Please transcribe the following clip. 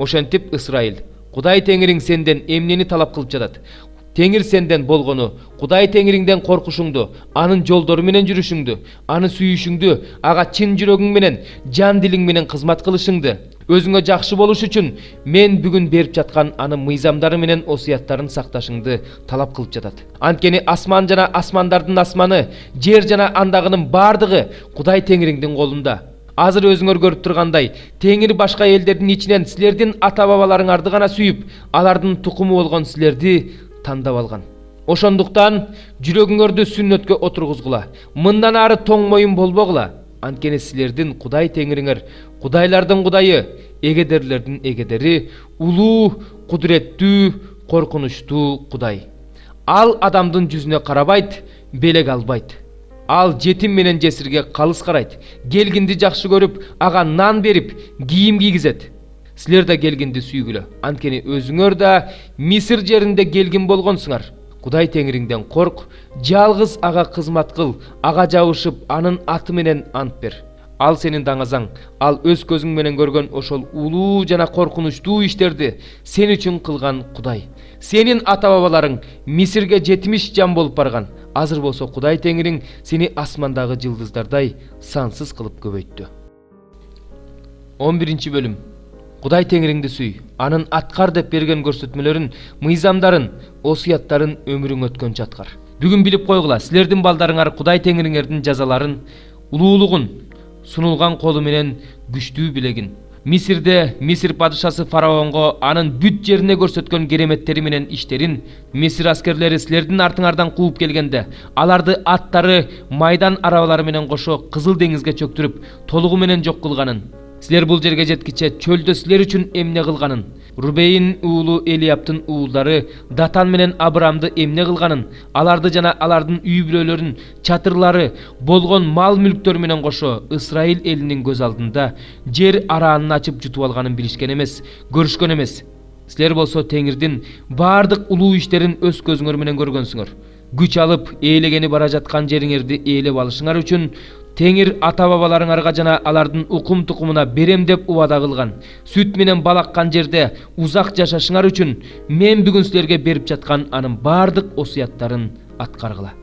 Ошентип Ысрайыл, Кудай Теңириң сенден эмнени талап кылып жатат? Теңир сенден болгону, Кудай Теңириңден коркушуңду, анын жолдору менен жүрүшүңдү, аны сүйүшүңдү, ага чын жүрөгүң менен, жан дилиң менен кызмат кылышыңды. Өзүңө жакшы болуш үчүн мен бүгүн берип жаткан анын мыйзамдары менен осуяттарын сакташыңды талап кылып жатат. Анткени асман жана асмандардын асманы, жер жана андагынын бардыгы Кудай Теңириңдин колунда. Азыр өзүңөр көрүп тургандай, Теңир башка элдердин ичинен силердин ата-бабаларыңарды гана сүйүп, алардын тукуму болгон силерди тандап алган. Ошондуктан жүрөгүңөрдү сүннөткө отургузгула. Мындан ары тоң моюн болбогула. Анткени силердин Кудай Теңириңер, Кудайлардын Кудайы, эгедерлердин эгедери, улуу, кудуреттүү, коркунучтуу Кудай. Ал адамдын жүзүнө карабайт, белек албайт. Ал жетим менен жесирге калыс карайт. Келгинди жакшы көрүп, ага нан берип, кийим кийгизет. Силер да келгинди сүйгүлө. Анткени өзүңөр да Мисир жеринде келгин болгонсуңар. Кудай Теңириңден корк, жалгыз ага кызмат кыл, ага жабышып, анын аты менен ант бер. Ал сенин даңазаң, ал өз көзүң менен көргөн ошол улуу жана коркунучтуу иштерди сен үчүн кылган Кудай. Сенин ата-бабаларың Мисирге 70 жан болуп барган. Азыр болсо Кудай Теңириң сени асмандагы жылдыздардай сансыз кылып көбөйттү. 11 бөлүм. Кудай Теңириңди сүй, анын аткар деп берген көрсөтмөлөрүн, мыйзамдарын, осуяттарын өмүрүң өткөнчө аткар. Бүгүн билип койгула, силердин балдарыңар Кудай Теңириңердин жазаларын, улуулугун, сунулган колу менен күчтүү билегин. Мисирде Мисир падышасы фараонго анын бүт жерине көрсөткөн кереметтери менен иштерин Мисир аскерлери силердин артыңардан кууп келгенде, аларды аттары, майдан арабалары менен кошо Кызыл деңизге чөктүрүп, толугу менен жок кылганын, силер бул жерге жеткиче чөлдө силер үчүн эмне кылганын, Рубейн уулу Элиаптын уулдары Датан менен Абрамды эмне кылганын, аларды жана алардын үй бүлөлөрүн, чатырлары, болгон мал мүлктөр менен кошо Ысрайыл элинин көз алдында жер араанын ачып жутуп алганын билишкен эмес, көрүшкөн эмес. Силер болсо Теңирдин бардык улуу иштерин өз көзүңөр менен көргөнсүңөр. Күч алып, ээлегени бара жаткан жериңерди ээлеп алышыңар үчүн Теңир ата-бабаларыңарга жана алардын укум тукумуна берем деп убада кылган. Сүт менен балаккан жерде узак жашашыңар үчүн мен бүгүн силерге берип жаткан анын бардык осуяттарын аткаргыла.